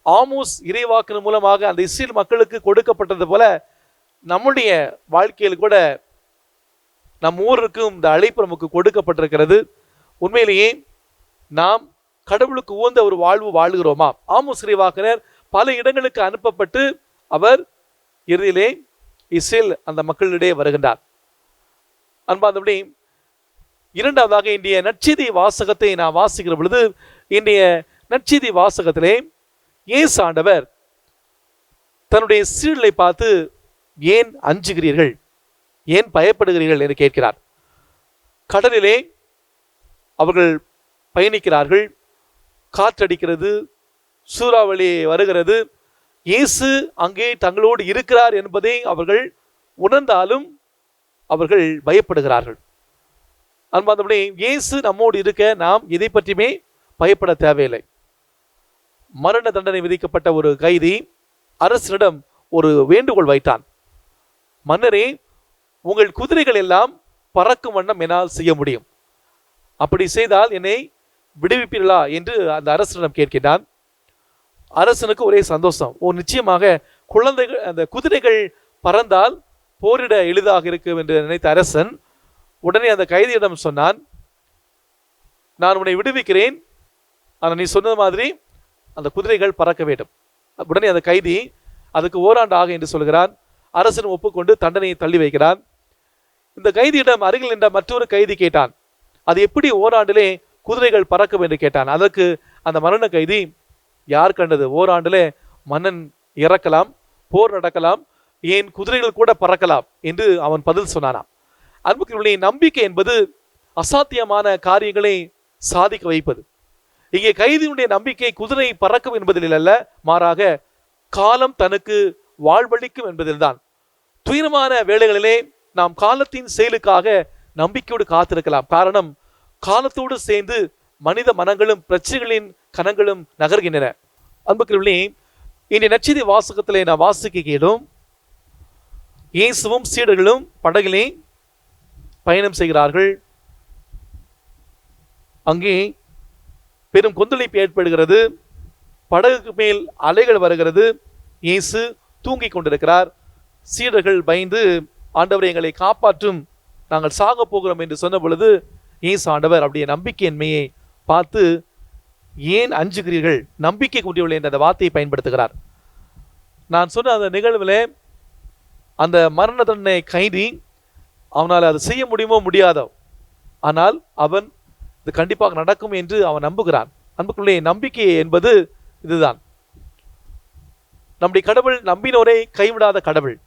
ஆமோஸ் இறைவாக்கின் மூலமாக அந்த இஸ்ரேல் மக்களுக்கு கொடுக்கப்பட்டது போல நம்முடைய வாழ்க்கையில் கூட நம் ஊருக்கும் இந்த அழைப்பு நமக்கு கொடுக்கப்பட்டிருக்கிறது. உண்மையிலேயே நாம் கடவுளுக்கு உகந்த ஒரு வாழ்வு வாழுகிறோமா? ஆமோஸ் இறைவாக்கினர் பல இடங்களுக்கு அனுப்பப்பட்டு அவர் இறுதியிலே இஸ்ரேல் அந்த மக்களிடையே வருகின்றார். அன்பார்ந்தபடி, இரண்டாவதாக இன்றைய நற்செய்தி வாசகத்தை நான் வாசிக்கிற பொழுது, இன்றைய நற்செய்தி வாசகத்திலே இயேசு ஆண்டவர் தன்னுடைய சீடர்களை பார்த்து, ஏன் அஞ்சுகிறீர்கள், ஏன் பயப்படுகிறீர்கள் என்று கேட்கிறார். கடலிலே அவர்கள் பயணிக்கிறார்கள். காற்றடிக்கிறது, சூறாவளி வருகிறது. இயேசு அங்கே தங்களோடு இருக்கிறார் என்பதை அவர்கள் உணர்ந்தாலும் அவர்கள் பயப்படுகிறார்கள். அன்பார்ந்தபடி, இயேசு நம்மோடு இருக்க நாம் இதை பற்றியுமே பயப்பட தேவையில்லை. மரண தண்டனை விதிக்கப்பட்ட ஒரு கைதி அரசனிடம் ஒரு வேண்டுகோள் வைத்தான். மன்னரே, உங்கள் குதிரைகள் எல்லாம் பறக்கும் வண்ணம் என்னால் செய்ய முடியும். அப்படி செய்தால் என்னை விடுவிப்பீர்களா என்று அந்த அரசனிடம் கேட்கிறான். அரசனுக்கு ஒரே சந்தோஷம். நிச்சயமாக குழந்தைகள், அந்த குதிரைகள் பறந்தால் போரிட எளிதாக இருக்கும் என்று நினைத்த அரசன் உடனே அந்த கைதியிடம் சொன்னான், நான் உன்னை விடுவிக்கிறேன், ஆனால் நீ சொன்னது மாதிரி அந்த குதிரைகள் பறக்க வேண்டும். உடனே அந்த கைதி அதுக்கு ஓராண்டு ஆக என்று சொல்கிறான். அரசன் ஒப்புக்கொண்டு தண்டனையை தள்ளி வைக்கிறான். இந்த கைதியிடம் அருகில் நின்ற மற்றொரு கைதி கேட்டான், அது எப்படி ஓராண்டிலே குதிரைகள் பறக்கும் என்று கேட்டான். அதற்கு அந்த மரண கைதி, யார் கண்டது, ஓராண்டிலே மன்னன் இறக்கலாம், போர் நடக்கலாம், ஏன் குதிரைகள் கூட பறக்கலாம் என்று அவன் பதில் சொன்னானாம். அன்புக்குரிய நம்பிக்கை என்பது அசாத்தியமான காரியங்களை சாதிக்க வைப்பது. இங்கே கைதியினுடைய நம்பிக்கை குதிரை பறக்கும் என்பதில் அல்ல, மாறாக காலம் தனக்கு வாழ்வளிக்கும் என்பதில்தான். துயரமான வேளைகளிலே நாம் காலத்தின் செயலுக்காக நம்பிக்கையோடு காத்திருக்கலாம். காரணம், காலத்தோடு சேர்ந்து மனித மனங்களும் பிரச்சனைகளின் கணங்களும் நகர்கின்றன. அன்புக்குரியவர்களே, இன்றைய நற்செய்தி வாசகத்திலே நான் வாசிக்க கேளும், இயேசுவும் சீடர்களும் படகிலே பயணம் செய்கிறார்கள். அங்கே பெரும் கொந்தளிப்பு ஏற்படுகிறது. படகுக்கு மேல் அலைகள் வருகிறது. இயேசு தூங்கிக் கொண்டிருக்கிறார். சீடர்கள் பயந்து, ஆண்டவரை எங்களை காப்பாற்றும், நாங்கள் சாக போகிறோம் என்று சொன்ன பொழுது இயேசு ஆண்டவர் அப்படியே நம்பிக்கையின்மையை பார்த்து, ஏன் அஞ்சுகிறீர்கள், நம்பிக்கை கொண்டவர்கள் என்ற அந்த வார்த்தையை பயன்படுத்துகிறார். நான் சொன்ன அந்த நிகழ்வில் அந்த மரண தண்டனை கைதி, அவனால் அது செய்ய முடியுமோ முடியாதோ, ஆனால் அவன் இது கண்டிப்பாக நடக்கும் என்று அவன் நம்புகிறான். அன்புக்குள்ளே நம்பிக்கை என்பது இதுதான். நம்முடைய கடவுள் நம்பினோரை கைவிடாத கடவுள்.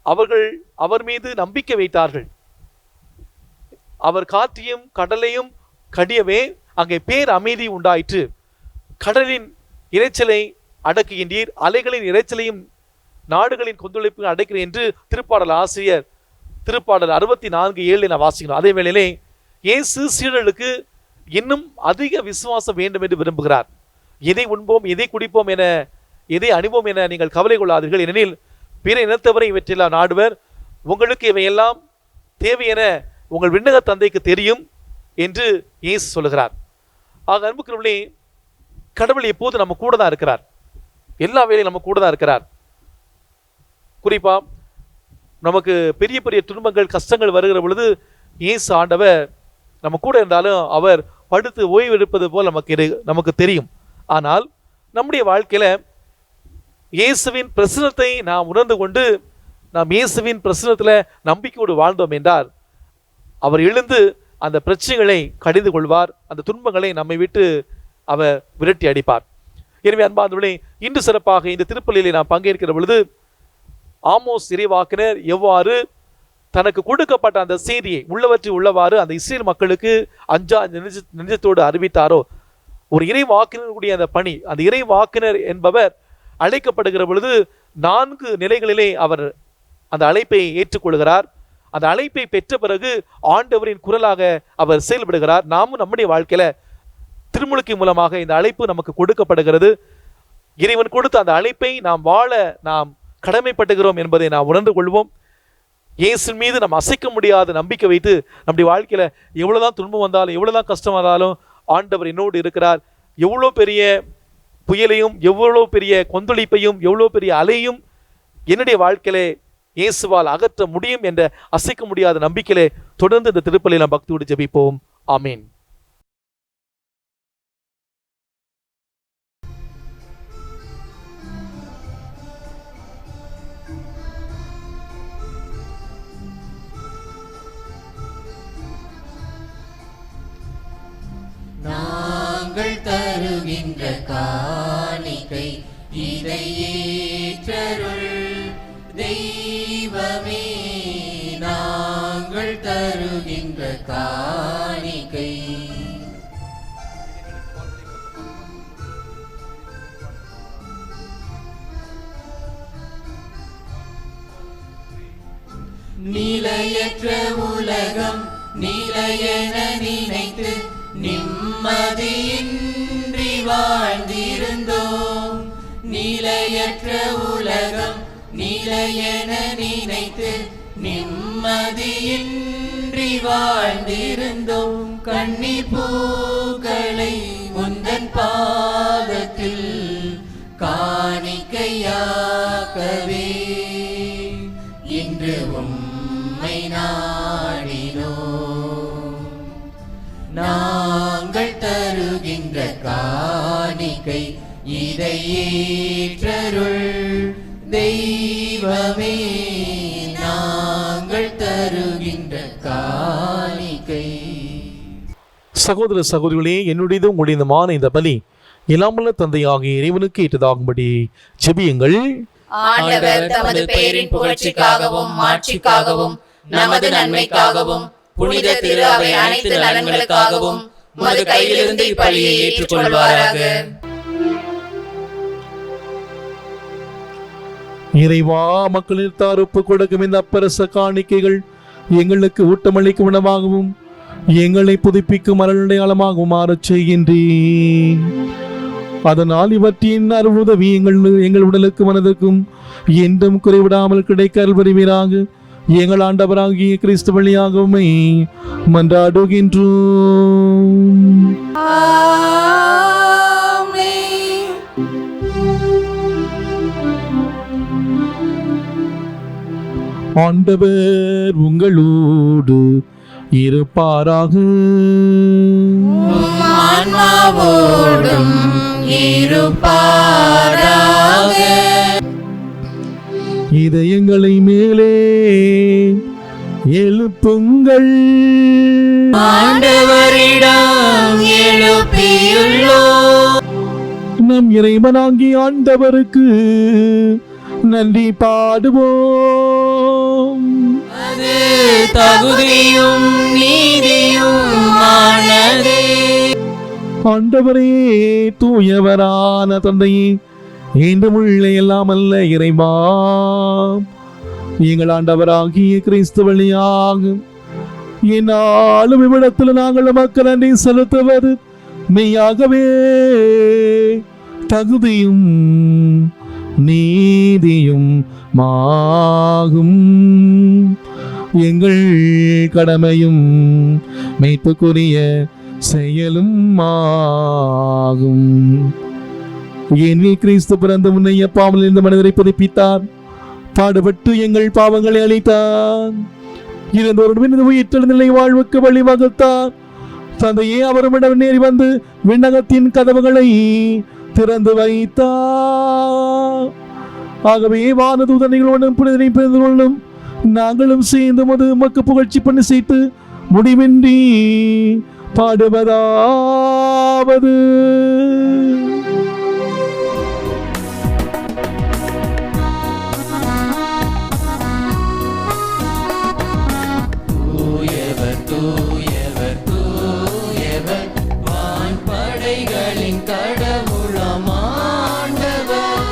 அவர்கள் அவர் மீது நம்பிக்கை வைத்தார்கள். அவர் காற்றையும் கடலையும் கடியவே அங்கே பேர் அமைதி உண்டாயிற்று. கடலின் இரைச்சலை அடக்குகின்றீர், அலைகளின் இரைச்சலையும் நாடுகளின் கொந்தளிப்பு அடைக்கிறேன் என்று திருப்பாடல் ஆசிரியர் திருப்பாடல் 64:7 நான் வாசிக்கிறோம். அதே வேளையிலே இயேசு சீடர்களுக்கு இன்னும் அதிக விசுவாசம் வேண்டும் என்று விரும்புகிறார். எதை உண்போம், எதை குடிப்போம் என, எதை அணிவோம் என நீங்கள் கவலை கொள்ளாதீர்கள், ஏனெனில் பிற இனத்தவரை இவற்றெல்லாம் நாடுவர், உங்களுக்கு இவையெல்லாம் தேவை என உங்கள் விண்ணக தந்தைக்கு தெரியும் என்று இயேசு சொல்லுகிறார். ஆக அன்புக்குரியவர்களே, கடவுள் எப்போது நம்ம கூட தான் இருக்கிறார். எல்லா வேலையும் நம்ம கூட தான் இருக்கிறார். குறிப்பா நமக்கு பெரிய பெரிய துன்பங்கள் கஷ்டங்கள் வருகிற பொழுது இயேசு ஆண்டவர் நம்ம கூட இருந்தாலும் அவர் படுத்து ஓய்வு எடுப்பது போல் நமக்கு தெரியும். ஆனால் நம்முடைய வாழ்க்கையில இயேசுவின் பிரசன்னத்தை நாம் உணர்ந்து கொண்டு நாம் இயேசுவின் பிரசன்னத்தில் நம்பிக்கையோடு வாழ்ந்தோம் என்றால் அவர் எழுந்து அந்த பிரச்சனைகளை கடிந்து கொள்வார், அந்த துன்பங்களை நம்மை விட்டு அவர் விரட்டி அடிப்பார். எனவே அன்பார்ந்தவர்களே, இன்று சிறப்பாக இந்த திருப்பலியிலே நாம் பங்கேற்கிற பொழுது ஆமோஸ் இறைவாக்கினர் எவ்வாறு தனக்கு கொடுக்கப்பட்ட அந்த செய்தியை உள்ளவற்றை உள்ளவாறு அந்த இஸ்ரேல் மக்களுக்கு அஞ்சா நெஞ்சத்தோடு அறிவித்தாரோ, ஒரு இறைவாக்கினருடைய அந்த பணி, அந்த இறைவாக்கினர் என்பவர் அழைக்கப்படுகிற பொழுது 4 நிலைகளிலே அவர் அந்த அழைப்பை ஏற்றுக்கொள்கிறார். அந்த அழைப்பை பெற்ற பிறகு ஆண்டவரின் குரலாக அவர் செயல்படுகிறார். நாமும் நம்முடைய வாழ்க்கையில திருமுழுக்கை மூலமாக இந்த அழைப்பு நமக்கு கொடுக்கப்படுகிறது. இறைவன் கொடுத்த அந்த அழைப்பை நாம் வாழ நாம் கடமைப்பட்டுகிறோம் என்பதை நாம் உணர்ந்து கொள்வோம். இயேசு மீது நாம் அசைக்க முடியாத நம்பிக்கை வைத்து நம்முடைய வாழ்க்கையில எவ்வளவுதான் துன்பம் வந்தாலும், எவ்வளவுதான் கஷ்டம் வந்தாலும் ஆண்டவர் என்னோடு இருக்கிறார். எவ்வளோ பெரிய புயலையும், எவ்வளோ பெரிய கொந்தளிப்பையும், எவ்வளோ பெரிய அலையும் என்னுடைய வாழ்க்கையிலே இயேசுவால் அகற்ற முடியும் என்ற அசைக்க முடியாத நம்பிக்கையிலே தொடர்ந்து இந்த திருப்பலியில் நாம் பக்தியோடு ஜெபிப்போம். ஆமீன். நாங்கள் தருகின்ற காணிக்கை இதை ஏற்றருள் தெய்வமே, நாங்கள் தருகின்ற காணிக்கை. நிலையற்ற உலகம் நிலையென நினைத்து நிம்மதியின்றி வாழ்ந்திருந்தோம். நிலையற்ற உலகம் நிலையென நினைத்து நிம்மதியின்றி வாழ்ந்திருந்தோம். கண்ணீர் பூக்களை உந்தன் பாதத்தில் காணிக்கையாக்கவே இன்று உம்மை நாடினோம். நாங்கள் தருகின்ற காணிக்கை இதை ஏற்றருள் தெய்வமே. நாங்கள் தருகின்ற காணிக்கை. சகோதர சகோதரிகளே, என்னுடையதும் உங்களுடையதுமான இந்த பலி இல்லாமல்ல தந்தையாகிய இறைவனுக்கு ஏற்றதாகும்படி ஜெபியுங்கள். ஆண்டவர் தமது பெயரின் புகழ்ச்சிக்காகவும் மாட்சிக்காகவும் நமது நன்மைக்காகவும் புனித திரு அவை அனைத்து நலன்களுக்காகவும் உமது கையிலிருந்து இப்பலியை ஏற்றுக்கொள்வாராக. இறைவா, மக்களின் ஒப்பு கொடுக்கும் இந்த அப்பரச காணிக்கைகள் எங்களுக்கு ஊட்டமளிக்கும் உணவாகவும் எங்களை புதுப்பிக்கும் அருளடையாளமாகவும் மாறச் செய்கின்றேன். அதனால் இவற்றின் அருளுதவி எங்கள் உடலுக்கு மனதுக்கும் என்றும் குறைவிடாமல் கிடைக்க அருள்புரிவீராக. எங்கள் ஆண்டவராகிய கிறிஸ்து வழியாகவுமே மன்றாடுகின்றோம். ஆண்டவர் உங்களோடு இருப்பாராக. ஆன்மாவோடும் இருப்பாராக. இதயங்களை மேலே எழுப்புங்கள். ஆண்டவரிடம் எழுப்பியுள்ளோம். நம் இறைவனாகிய ஆண்டவருக்கு நன்றி பாடுவோம். அது தகுதியும் நீதியும் ஆனதே. ஆண்டவரே, தூயவரான தந்தையே, என்றும் உள்ள எல்லாம் அல்ல இறைவா, எங்கள் ஆண்டவராகிய கிறிஸ்து வழியாக என்னாலும் இவ்விடத்தில் நாங்கள் மக்கள் நன்றி செலுத்துவது மெய்யாகவே தகுதியும் நீதியும் மாகும். எங்கள் கடமையும் மீட்புக்குரிய செயலும் ஆகும். ஏனில் கிறிஸ்து பிறந்த முன்னைய பாவத்தில் இருந்த மனிதரை புதுப்பித்தார், பாடுபட்டு எங்கள் பாவங்களை அளித்தார், இருந்தோருடன் உயிர்த்தெழுந்த வாழ்வுக்கு வழிவகுத்தார். தந்தையே, அவரிடம் நேரி வந்து விண்ணகத்தின் கதவுகளை திறந்து வைத்தார். ஆகவே வானதூதனைகளோடும் புனிதனை பிரிந்து கொள்ளும் நாங்களும் சேர்ந்து மக்கு புகழ்ச்சி பண்ணி செய்து முடிவின்றி பாடுவதாவது. தூயவர் தூயவர் தூயவர் வான்படைகளின் கடவுளம் ஆண்டவர்.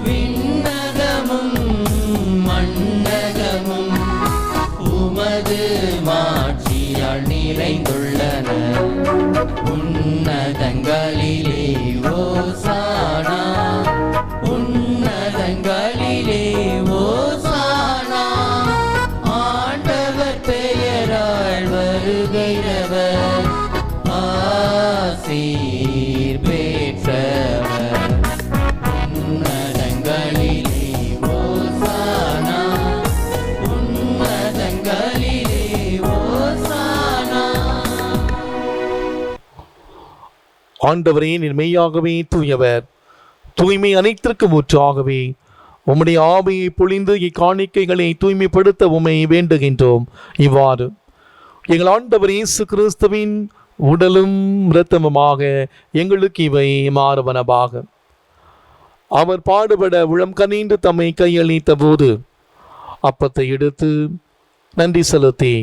விண்ணகமும் மண்ணகமும் உமது மாட்சியால் நிறைந்துள்ளன. உன்னதங்களிலே ஓசானா, உன்னதங்களிலே ஓசானா. ஆண்டவர் பெயரால் வருகிறவர் ஆசீர் பெற்றவர். உன்னதங்களிலே ஓசானா, உன்னதங்களிலே ஓசானா. ஆண்டவரே, நீர் மெய்யாகவே தூயவர், தூய்மை அனைத்திற்கும் ஊற்றாகவே உம்முடைய ஆவியை பொழிந்து இக்காணிக்கைகளை தூய்மைப்படுத்த உம்மை வேண்டுகின்றோம். இவ்வாறு எங்கள் ஆண்டவர் இயேசு கிறிஸ்துவின் உடலும் இரத்தமுமாக எங்களுக்கு இவை மாறுவனவாக. அவர் பாடுபட உளம் கனிந்து தம்மை கையளித்த போது அப்பத்தை எடுத்து நன்றி செலுத்தி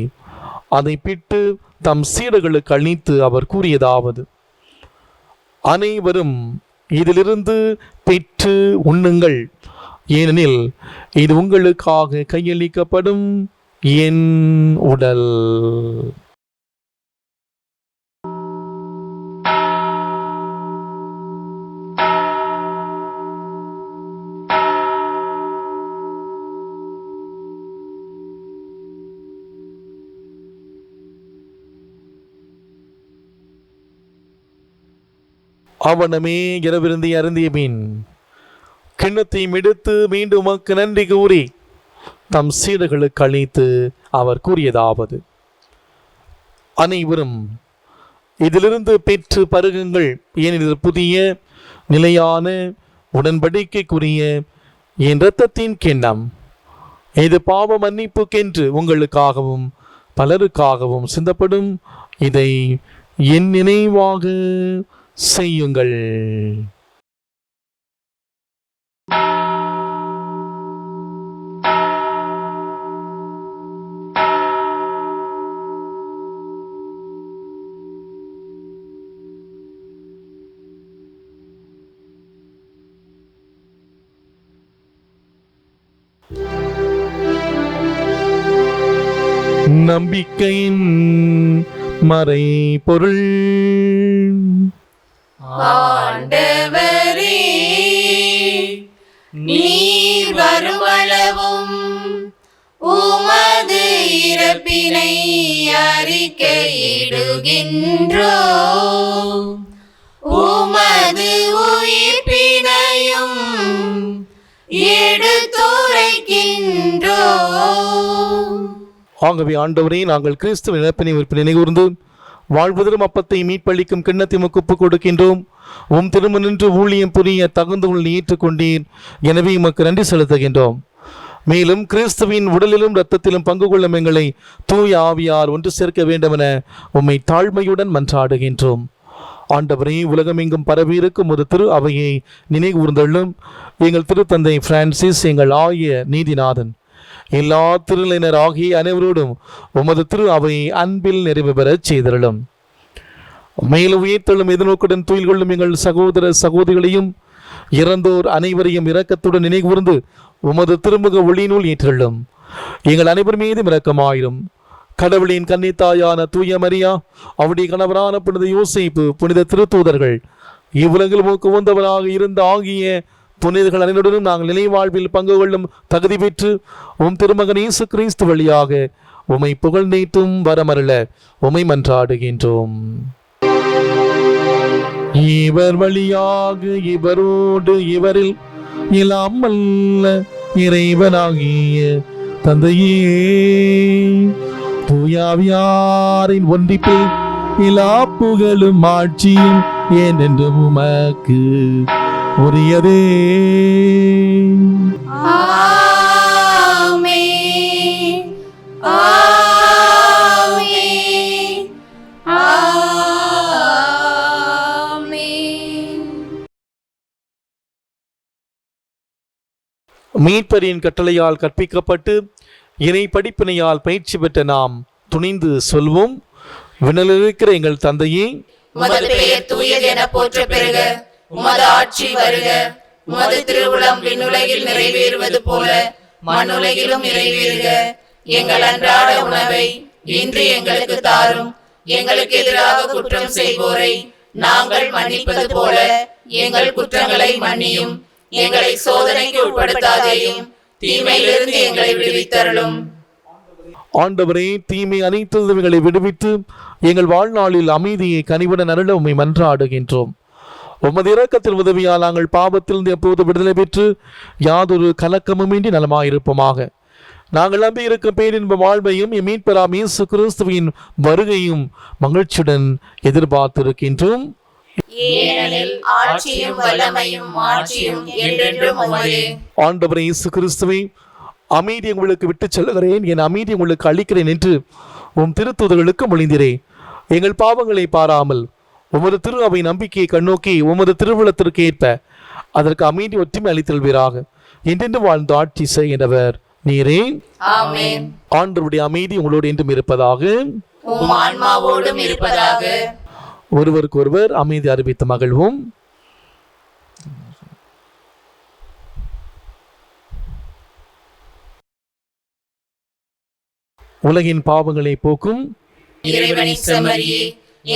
அதை பிட்டு தம் சீடர்களுக்கு அளித்து அவர் கூறியதாவது: அனைவரும் இதிலிருந்து பெற்று உண்ணுங்கள், ஏனெனில் இது உங்களுக்காக கையளிக்கப்படும் என் உடல். அவனமே இரவிருந்தி அருந்திய பின் கிண்ணத்தையும் எடுத்து மீண்டும் உமக்கு நன்றி கூறி தம் சீடர்களுக்கு அளித்து அவர் கூறியதாவது: அனைவரும் இதிலிருந்து பெற்று பருகுங்கள், ஏனெனில் புதிய நிலையான உடன்படிக்கைக்குரிய என் இரத்தத்தின் கிண்ணம். இது பாவ மன்னிப்புக்கென்று உங்களுக்காகவும் பலருக்காகவும் சிந்தப்படும். இதை என் நினைவாக செய்யுங்கள். நம்பிக்கையின் மறைபொருள். ஆண்டவரே, நீர் வருமளவும் உமது இறப்பினை அறிக்கையிடுகின்றோம், உமது உயிர்ப்பினையும் எடுத்துரைக்கின்றோம். ஆகவே ஆண்டவரே, நாங்கள் கிறிஸ்துவின் இறப்பினை உயிர்ப்பினை நினைகூர்ந்து வாழ்வதரும் அப்பத்தை மீட்பளிக்கும் கிண்ணத்தை உமக்கு ஒப்புக் கொடுக்கின்றோம். உம் திரும்ப நின்று ஊழியம் புரிய தகுந்தவர்கள் ஏற்றுக்கொண்டீர். எனவே உமக்கு நன்றி செலுத்துகின்றோம். மேலும் கிறிஸ்துவின் உடலிலும் இரத்தத்திலும் பங்கு கொள்ளும் எங்களை தூய ஆவியார் ஒன்று சேர்க்க வேண்டுமென உம்மை தாழ்மையுடன் மன்றாடுகின்றோம். ஆண்டவரே, உலகமெங்கும் பரவியிருக்கும் ஒரு திரு அவையை நினைகூர்ந்தள்ளும். எங்கள் திருத்தந்தை பிரான்சிஸ், எங்கள் ஆய நீதிநாதன், எல்லா திருநிலையினர் ஆகிய அனைவரோடும் உமது திரு அவை அன்பில் நிறைவு பெறச் செய்திருளும். மேலும் உயிர்த்தெழும் எதிர்நோக்குடன் துயில் கொள்ளும் எங்கள் சகோதர சகோதரிகளையும் இறந்தோர் அனைவரையும் இரக்கத்துடன் நினைகூர்ந்து உமது திருமுக ஒளியினுள் ஏற்றிருளும். எங்கள் அனைவர் மீதும் இரக்கமாயிரும். கடவுளின் கன்னித்தாயான தூய மரியா, அவருடைய கணவரான புனித யோசேப்பு, புனித திருத்தூதர்கள், இவ்வுலகில் மூக்கு உந்தவராக இருந்த ஆகிய புனிதர்கள் அனைவருடனும் நாங்கள் நிலை வாழ்வில் பங்கு கொள்ளும் தகுதி பெற்று உம் திருமகன் இயேசு கிறிஸ்து வழியாக உம்மை புகழ்ந்தேற்றும் வரமருள உம்மை மன்றாடுகின்றோம். இவர் வழியாக இவரோடு இவரில் இல்லாமல்ல இறைவனாகிய தந்தையே, தூயாவியாரின் ஒன்றிப்பில் எல்லா புகழும் ஆட்சியும் ஏனென்றும் உமக்கு உரியதே. ஆமென், ஆமென், ஆமென். மீட்பரின் கட்டளையால் கற்பிக்கப்பட்டு இறை படிப்பினையால் பயிற்சி பெற்ற நாம் துணிந்து சொல்வோம்: விண்ணில் இருக்கிற எங்கள் தந்தையே, உமது பெயர் தூயது என போற்ற பெறுக. உமது ஆட்சி வருக. உமது திருவுளம் விண்ணுலகில் நிறைவேறுவது போல மண்ணுலகிலும் நிறைவேறுக. எங்கள் அன்றாட உணவை இன்று எங்களுக்கு தாரும். எங்களுக்கு எதிராக குற்றம் செய்வோரை நாங்கள் மன்னிப்பது போல எங்கள் குற்றங்களை மன்னியும். எங்களை சோதனைக்கு உட்படுத்தாதேயும், தீமையிலிருந்து எங்களை விடுவித்தருளும். ஆண்டவரே, தீமை அனைத்து எங்களை விடுவித்து எங்கள் வாழ்நாளில் அமைதியை கனிவுடன் அருள உம்மை மன்றாடுகின்றோம். உமது இரக்கத்தில் உதவியால் நாங்கள் பாவத்திலிருந்து எப்போது விடுதலை பெற்று யாதொரு கலக்கமுமின்றி நலமாயிருப்போமாக. நாங்கள் நம்பி இருக்கும் பேரின்ப வாழ்வையும் எம் மீட்பராம் இயேசு கிறிஸ்துவின் வருகையும் மகிழ்ச்சியுடன் எதிர்பார்த்திருக்கின்றோம். ஏனெனில் ஆட்சியும் வல்லமையும் மாட்சியும் என்றென்றும் உமதே. ஆண்டவரே இயேசு கிறிஸ்துவே, அமைதி உங்களுக்கு விட்டு செல்கிறேன், என் அமைதி உங்களுக்கு அளிக்கிறேன் என்று உம் திருத்தூதர்களுக்கு மொழிந்தீரே. எங்கள் பாவங்களை பாராமல் உமது திரு அவை நம்பிக்கையை கண்ணோக்கி உமது திருவுளத்திற்கு ஏற்ப அதற்கு அமைதி ஒற்றுமை அளித்தல்வீராக. என்றென்று வாழ்ந்து ஆட்சி செய்கின்றவர் நீரே. ஆமென். ஆண்டவருடைய அமைதி உங்களோடு என்றும் இருப்பதாக, உம் ஆன்மாவோடும் இருப்பதாக. ஒருவருக்கு ஒருவர் அமைதி அறிவித்து மகிழ்வோம். உலகின் பாவங்களை போக்கும் இறைவனின் செம்மறியே,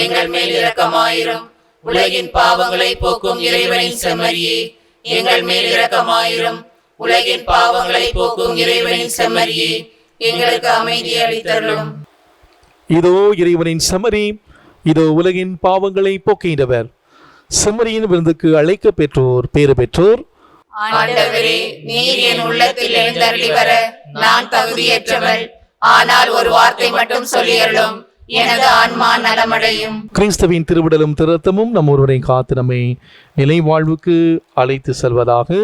எங்கள் மேல் இரக்கமாயிரும். உலகின் பாவங்களை போக்கும் இறைவனின் செம்மறியே, எங்கள் மேல் இரக்கமாயிரும். உலகின் பாவங்களை போக்கும் இறைவனின் செம்மறியே, எங்களுக்கு அமைதி அளித்தருளும். இதோ இறைவனின் செம்மறி, இதோ உலகின் பாவங்களை போக்கின்றவர். செம்மறியின் விருந்துக்கு அழைக்க பெற்றோர் பேறு பெற்றோர். ஆண்டவரே, நீர் என் உள்ளத்தில் எழுந்தருளி வர நான் தகுதியற்றவள். ஆனால் ஒரு வார்த்தை மட்டும் சொல்லியருளும், எனது ஆன்மா நலமடையும். கிறிஸ்துவின் திருவிடலும் திருத்தமும் நம் ஒருவரை காத்து நம்மை நிலை வாழ்வுக்கு அழைத்து செல்வதாக.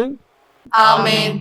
ஆமென்.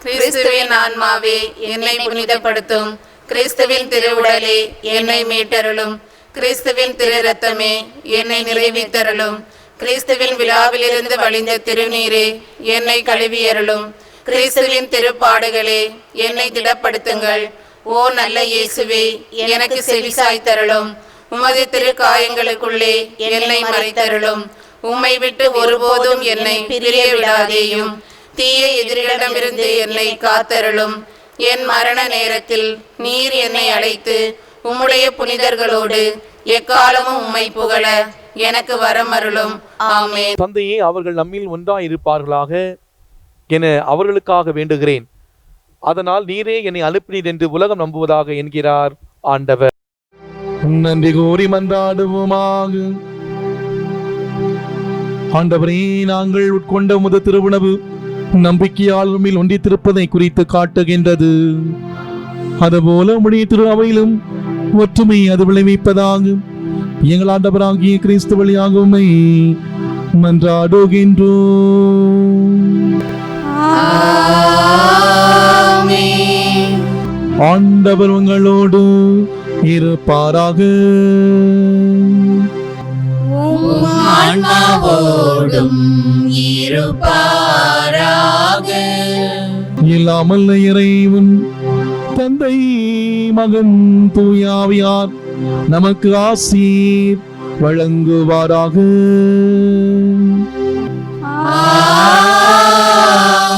கிறிஸ்துவின் ஆன்மாவே, என்னை புனிதப்படுத்தும். கிறிஸ்துவின் திருவுடலே, என்னை மீட்டருளும். கிறிஸ்துவின் திரு ரத்தமே, என்னை நிறைவித்தருளும். கிறிஸ்துவின் விழாவிலிருந்து வழிந்த திருநீரே, என்னை கழுவியருளும். கிறிஸ்துவின் திருப்பாடுகளே, என்னை திடப்படுத்துங்கள். ஓ நல்ல இயேசுவே, எனக்கு செவிசாய்த்தருளும். உமது திருக்காயங்களுக்குள்ளே என்னை மறைத்தருளும். உம்மை விட்டு ஒருபோதும் என்னை பிரிய விடாதேயும். தீய எதிரிகளிடமிருந்து என்னை காத்தருளும். என் மரண நேரத்தில் நீர் என்னை அழைத்து உம்முடைய புனிதர்களோடு எக்காலமும் உம்மை புகழ எனக்கு வரமருளும். ஆமென். தந்தையே, அவர்கள் நம்மில் ஒன்றாய் இருப்பார்களாக என அவர்களுக்காக வேண்டுகிறேன். அதனால் நீரே என்னை அனுப்பினீர் என்று உலகம் நம்புவதாக என்கிறார் ஆண்டவர். நன்றி கூறி மன்றாடுவோமாக. ஆண்டவரே, நாங்கள் உட்கொண்ட முத திருவுணவு நம்பிக்கையால் உம்மில் ஒன்றித்திருப்பதை குறித்து காட்டுகின்றது. அதுபோல உம்முடைய திரு அவையிலும் ஒற்றுமை அது விளைவிப்பதாகும். எங்கள் ஆண்டவராகிய கிறிஸ்து வழியாக உம்மை மன்றாடுகின்றோம். ஆண்டவர் உங்களோடு இருப்பாராக. ஆன்மாவோடும் இருப்பாராக. இல்லாமல் இறைவன் தந்தை மகன் தூயாவியார் நமக்கு ஆசீர் வழங்குவாராக.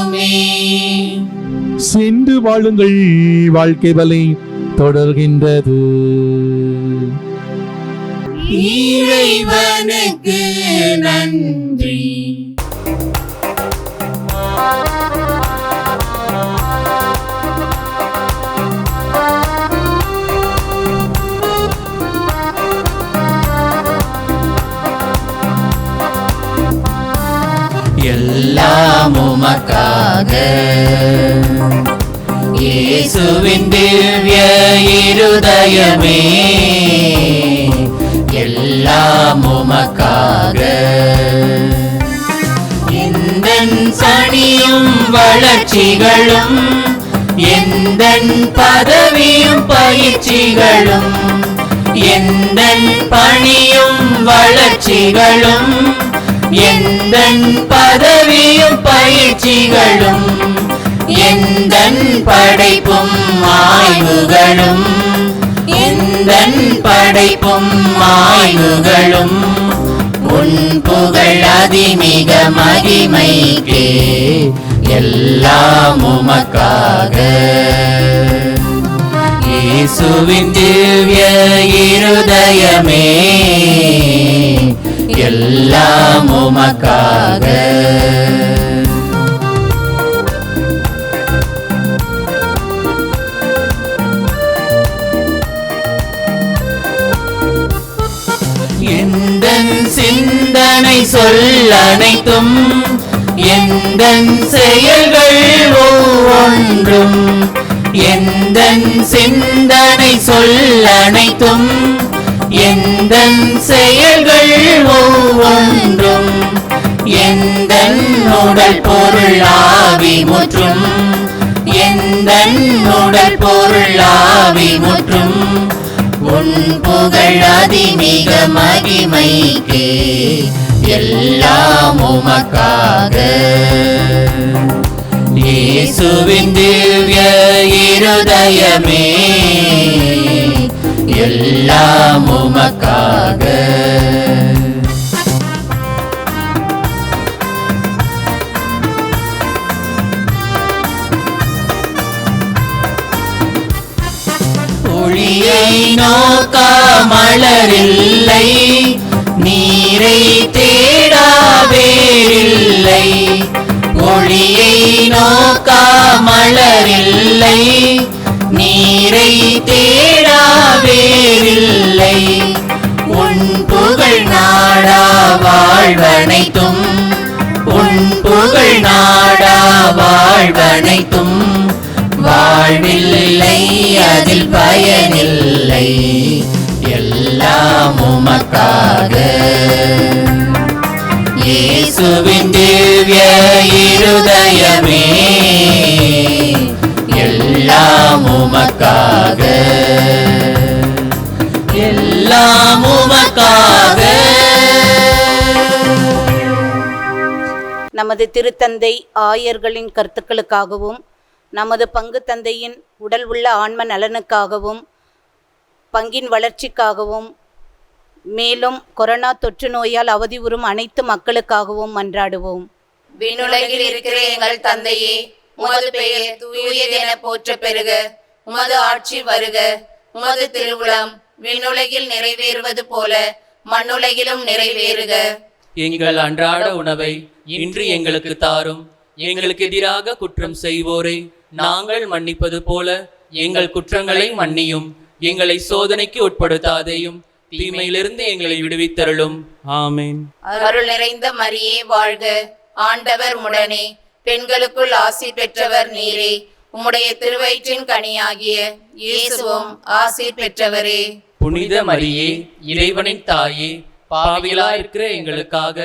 ஆமென். சென்று வாழுங்கள், வாழ்க்கை வலை தொடர்கின்றது. இறைவனுக்கு நன்றி. உமக்காக. இயேசுவின் திவ்ய இருதயமே, எல்லாம் உமக்காக. எந்தன் பணியும் வளர்ச்சிகளும், எந்தன் பதவியும் பயிற்சிகளும், எந்தன் பணியும் வளர்ச்சிகளும், எந்தன் பதவியும் பயிற்சிகளும், எந்தன் படைப்பும் ஆய்வுகளும், எந்தன் படைப்பும் ஆய்வுகளும், உன் புகழ் அதிமிக மகிமைக்கே, எல்லாம் உமக்காக. இயேசுவின் திவ்ய இருதயமே, எல்லாம் உமக்காக. எந்தன் சிந்தனை சொல் அனைத்தும், எந்தன் செயல்கள் ஒவ்வொன்றும், எந்தன் சிந்தனை சொல் அனைத்தும், எந்தன் செயல்கள் ஒவ்வொன்றும், எந்தன் உடல் பொருள் ஆவி முற்றும், எந்தன் உடல் பொருள் ஆவி முற்றும், உன் புகழ் அதிமிக மகிமைக்கே, எல்லாம் உமக்காக. இயேசுவின் திவ்ய இருதயமே, எல்லாம் உமக்காக. ஒளியை நோக்கா மலரில்லை, நீரை தேடா வேறில்லை. ஒளியை நோக்கா மலரில்லை, நீரை தேடா வேறில்லை. உன் புகழ் நாடா வாழ்வனைத்தும், உன் புகழ் நாடா வாழ்வனைத்தும், வாழ்வில்லை அதில் பயனில்லை, எல்லாம் உமக்காக. இயேசுவின் திவ்ய இருதயமே, எல்லாம் உமக்காக, எல்லாம் உமக்காக. நமது திருத்தந்தை ஆயர்களின் கருத்துக்களுக்காகவும், நமது பங்கு தந்தையின் உடல் உள்ள ஆன்ம நலனுக்காகவும், பங்கின் வளர்ச்சிக்காகவும், மேலும் கொரோனா தொற்று நோயால் அவதியுறும் அனைத்து மக்களுக்காகவும் மன்றாடுவோம். விண்ணுலகில் இருக்கிற எங்கள் தந்தையே, உமது பெயர் தூயதென போற்ற பெறுக. உமது ஆட்சி வருக. உமது திருவுளம் விண்ணுலகில் நிறைவேறுவது போல மண்ணுலகிலும் நிறைவேறுக. எங்கள் அன்றாட உணவை இன்று எங்களுக்கு தாரும். எங்களுக்கு எதிராக குற்றம் செய்வோரை நாங்கள் மன்னிப்பது போல எங்கள் குற்றங்களை மன்னியும். எங்களை சோதனைக்கு உட்படுத்தாதேயும், தீமையிலிருந்து எங்களை விடுவித்தருளும். ஆமென். அருள் நிறைந்த மரியே வாழ்க. ஆண்டவர் உடனே, பெண்களுக்குள் ஆசி பெற்றவர் நீரே. உம்முடைய திருவயிற்றின் கனியாகிய இயேசுவும் ஆசி பெற்றவரே. புனித மரியே, இறைவனின் தாயே, பாவிகளாயிருக்கிற எங்களுக்காக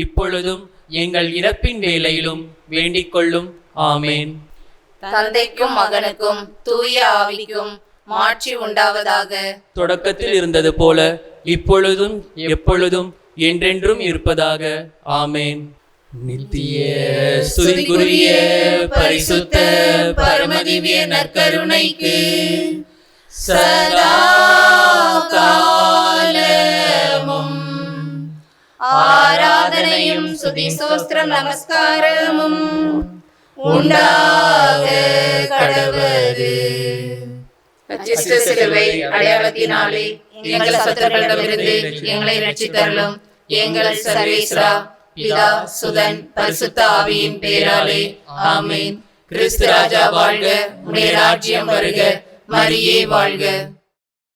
இப்பொழுதும் எங்கள் இறப்பின் வேளையிலும் வேண்டிக் கொள்ளும். ஆமென். தந்தைக்கும் மகனுக்கும் தூய ஆவிக்கும் மாட்சி உண்டாவதாக. தொடக்கத்தில் இருந்தது போல இப்பொழுதும் எப்பொழுதும் என்றென்றும் இருப்பதாக. ஆமென். நித்திய ஸ்துதிக்குரிய பரிசுத்த பரமதிவ்ய நற்கருணைக்கு சதா காலமும் ஆராதனையும் சுதி சோஸ்திரம் நமஸ்காரமும் உண்டாக கடவது. அச்சிஷ்ட சிலுவை அடையாளத்தினாலே எங்கள் சத்துருக்களிடமிருந்து எங்களை ரட்சித்தருளும். எங்கள் சர்வேஸ்வரா, பிதா, சுதன், பரிசுத்த ஆவியின் பேராலே ஆமென். கிறிஸ்து ராஜா வாழ்க. உம்முடைய ராஜ்யம் வருக. மரியே வாழ்க.